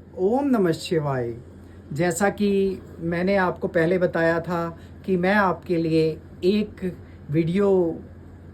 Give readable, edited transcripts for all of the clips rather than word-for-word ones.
ओम नमः शिवाय। जैसा कि मैंने आपको पहले बताया था कि मैं आपके लिए एक वीडियो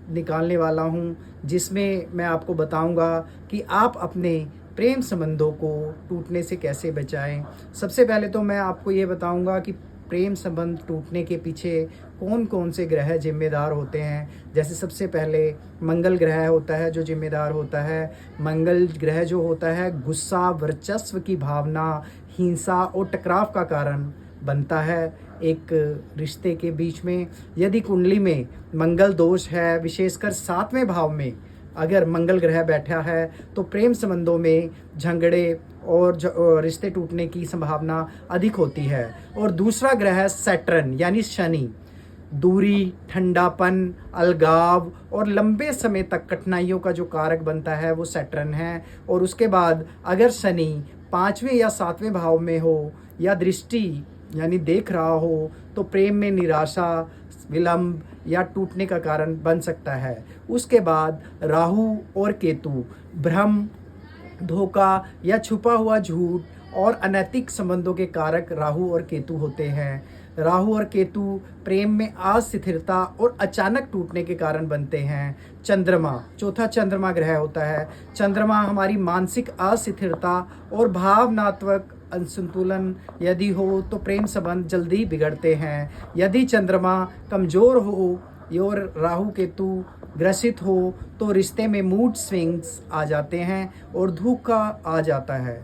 निकालने वाला हूं, जिसमें मैं आपको बताऊंगा कि आप अपने प्रेम संबंधों को टूटने से कैसे बचाएं। सबसे पहले तो मैं आपको ये बताऊंगा कि प्रेम संबंध टूटने के पीछे कौन कौन से ग्रह जिम्मेदार होते हैं। जैसे सबसे पहले मंगल ग्रह होता है जो जिम्मेदार होता है। मंगल ग्रह जो होता है गुस्सा, वर्चस्व की भावना, हिंसा और टकराव का कारण बनता है एक रिश्ते के बीच में। यदि कुंडली में मंगल दोष है, विशेषकर 7वें भाव में अगर मंगल ग्रह बैठा है, तो प्रेम संबंधों में झगड़े और रिश्ते टूटने की संभावना अधिक होती है। और दूसरा ग्रह सैटर्न यानी शनि, दूरी, ठंडापन, अलगाव और लंबे समय तक कठिनाइयों का जो कारक बनता है वो सैटर्न है। और उसके बाद अगर शनि 5वें या 7वें भाव में हो या दृष्टि यानी देख रहा हो, तो प्रेम में निराशा, विलंब या टूटने का कारण बन सकता है। उसके बाद राहु और केतु, भ्रम, धोखा या छुपा हुआ झूठ और अनैतिक संबंधों के कारक राहु और केतु होते हैं। राहु और केतु प्रेम में अस्थिरता और अचानक टूटने के कारण बनते हैं। चंद्रमा, चौथा चंद्रमा ग्रह होता है। चंद्रमा हमारी मानसिक अस्थिरता और भावनात्मक असंतुलन यदि हो तो प्रेम संबंध जल्दी बिगड़ते हैं। यदि चंद्रमा कमजोर हो और राहु केतु ग्रसित हो तो रिश्ते में मूड स्विंग्स आ जाते हैं और धोखा आ जाता है।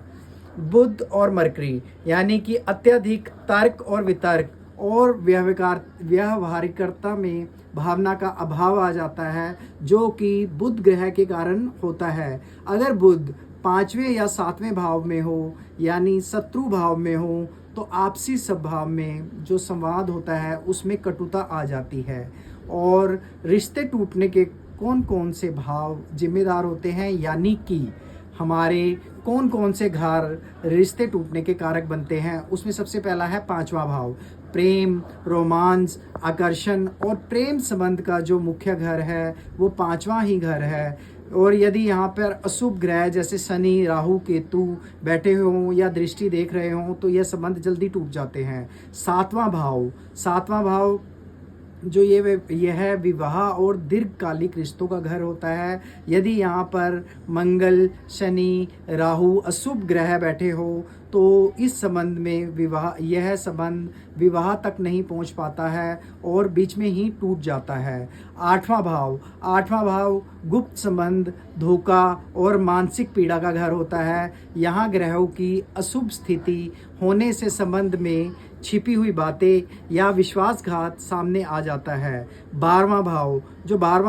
बुध और मरकरी यानी कि अत्यधिक तर्क और वितर्क और व्यवहारिकता में भावना का अभाव आ जाता है, जो कि बुध ग्रह के कारण होता है। अगर बुध 5वें या 7वें भाव में हो यानी शत्रु भाव में हो, तो आपसी स्वभाव में जो संवाद होता है उसमें कटुता आ जाती है। और रिश्ते टूटने के कौन कौन से भाव जिम्मेदार होते हैं, यानी कि हमारे कौन कौन से घर रिश्ते टूटने के कारक बनते हैं, उसमें सबसे पहला है 5वां भाव। प्रेम, रोमांस, आकर्षण और प्रेम संबंध का जो मुख्य घर है वो 5वां ही घर है। और यदि यहाँ पर अशुभ ग्रह जैसे शनि, राहु, केतु बैठे हों या दृष्टि देख रहे हों, तो यह संबंध जल्दी टूट जाते हैं। 7वां भाव जो यह है विवाह और दीर्घकालिक रिश्तों का घर होता है। यदि यहाँ पर मंगल, शनि, राहु अशुभ ग्रह बैठे हो, तो इस संबंध में यह संबंध विवाह तक नहीं पहुँच पाता है और बीच में ही टूट जाता है। 8वां भाव गुप्त संबंध, धोखा और मानसिक पीड़ा का घर होता है। यहाँ ग्रहों की अशुभ स्थिति होने से संबंध में छिपी हुई बातें या विश्वासघात सामने आ जाता है। 12वां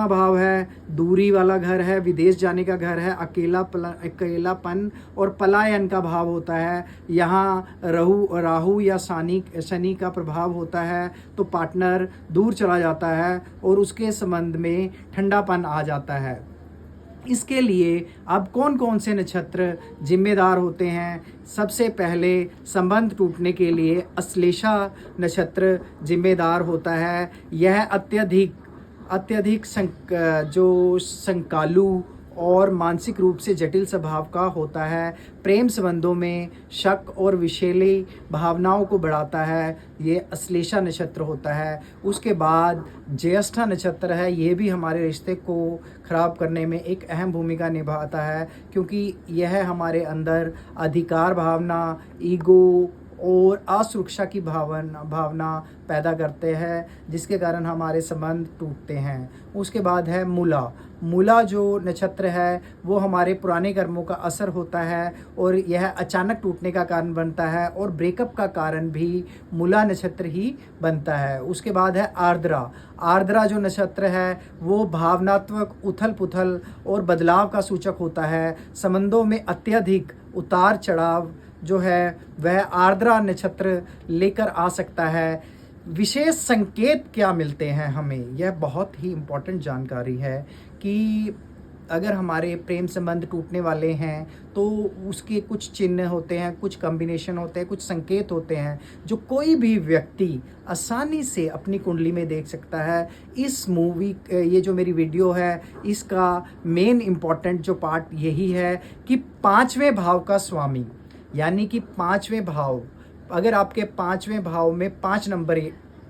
भाव है दूरी वाला घर है, विदेश जाने का घर है, अकेलापन और पलायन का भाव होता है। यहाँ राहु या शनि का प्रभाव होता है, तो पार्टनर दूर चला जाता है और उसके संबंध में ठंडापन आ जाता है। इसके लिए अब कौन कौन से नक्षत्र जिम्मेदार होते हैं? सबसे पहले संबंध टूटने के लिए अश्लेषा नक्षत्र जिम्मेदार होता है। यह अत्यधिक संकालू और मानसिक रूप से जटिल स्वभाव का होता है। प्रेम संबंधों में शक और विषैली भावनाओं को बढ़ाता है। ये अश्लेषा नक्षत्र होता है। उसके बाद ज्येष्ठा नक्षत्र है। ये भी हमारे रिश्ते को खराब करने में एक अहम भूमिका निभाता है, क्योंकि यह हमारे अंदर अधिकार भावना, ईगो और असुरक्षा की भावना पैदा करते हैं, जिसके कारण हमारे संबंध टूटते हैं। उसके बाद है मूला जो नक्षत्र है वो हमारे पुराने कर्मों का असर होता है और यह अचानक टूटने का कारण बनता है और ब्रेकअप का कारण भी मूला नक्षत्र ही बनता है। उसके बाद है आर्द्रा जो नक्षत्र है वो भावनात्मक उथल पुथल और बदलाव का सूचक होता है। संबंधों में अत्यधिक उतार चढ़ाव जो है वह आर्द्रा नक्षत्र लेकर आ सकता है। विशेष संकेत क्या मिलते हैं हमें, यह बहुत ही इम्पोर्टेंट जानकारी है कि अगर हमारे प्रेम संबंध टूटने वाले हैं तो उसके कुछ चिन्ह होते हैं, कुछ कॉम्बिनेशन होते हैं, कुछ संकेत होते हैं जो कोई भी व्यक्ति आसानी से अपनी कुंडली में देख सकता है। ये जो मेरी वीडियो है इसका मेन इम्पॉर्टेंट जो पार्ट यही है कि 5वें भाव का स्वामी यानी कि पाँचवें भाव, अगर आपके पाँचवें भाव में 5 नंबर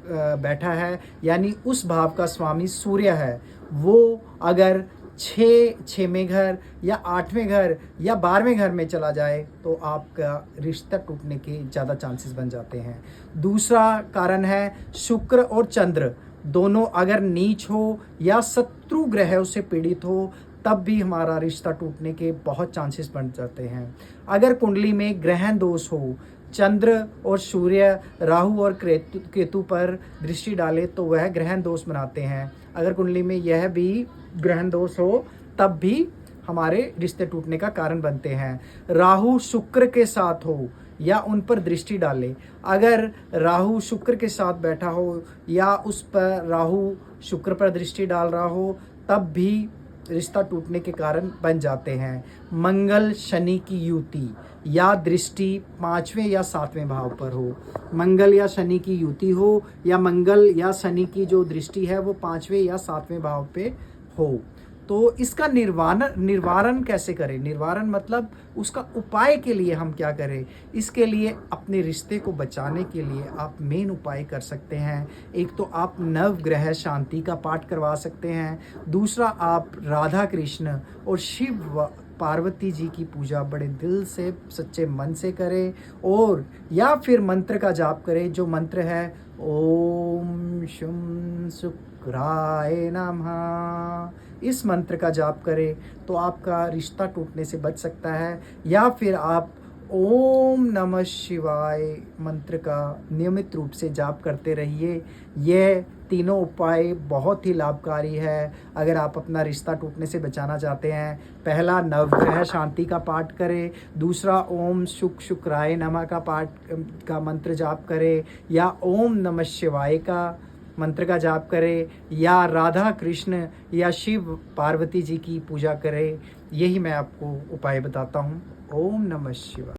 बैठा है, यानी उस भाव का स्वामी सूर्य है, वो अगर 6वें घर या 8वें घर या 12वें घर में चला जाए तो आपका रिश्ता टूटने के ज़्यादा चांसेस बन जाते हैं। दूसरा कारण है शुक्र और चंद्र दोनों अगर नीच हो या शत्रु ग्रह से पीड़ित हो, तब भी हमारा रिश्ता टूटने के बहुत चांसेस बन जाते हैं। अगर कुंडली में ग्रहण दोष हो, चंद्र और सूर्य राहु और केतु पर दृष्टि डाले तो वह ग्रहण दोष बनाते हैं। अगर कुंडली में यह भी ग्रहण दोष हो, तब भी हमारे रिश्ते टूटने का कारण बनते हैं। राहु शुक्र के साथ हो या उन पर दृष्टि डाले, अगर राहु शुक्र के साथ बैठा हो या उस पर राहु शुक्र पर दृष्टि डाल रहा हो, तब भी रिश्ता टूटने के कारण बन जाते हैं। मंगल शनि की युति या दृष्टि 5वें या 7वें भाव पर हो, मंगल या शनि की युति हो या मंगल या शनि की जो दृष्टि है वो 5वें या 7वें भाव पे हो, तो इसका निवारण कैसे करें? निवारण मतलब उसका उपाय के लिए हम क्या करें? इसके लिए अपने रिश्ते को बचाने के लिए आप मेन उपाय कर सकते हैं। एक तो आप नवग्रह शांति का पाठ करवा सकते हैं, दूसरा आप राधा कृष्ण और शिव पार्वती जी की पूजा बड़े दिल से सच्चे मन से करें, और या फिर मंत्र का जाप करें, जो मंत्र है ओम शुम शुक्राय नमः। इस मंत्र का जाप करें तो आपका रिश्ता टूटने से बच सकता है। या फिर आप ओम नमः शिवाय मंत्र का नियमित रूप से जाप करते रहिए। यह तीनों उपाय बहुत ही लाभकारी है अगर आप अपना रिश्ता टूटने से बचाना चाहते हैं। पहला नवग्रह शांति का पाठ करें, दूसरा ओम शुक्राय नमः का मंत्र जाप करें, या ओम नमः शिवाय का मंत्र का जाप करें, या राधा कृष्ण या शिव पार्वती जी की पूजा करें। यही मैं आपको उपाय बताता हूँ। ओम नमः शिवाय।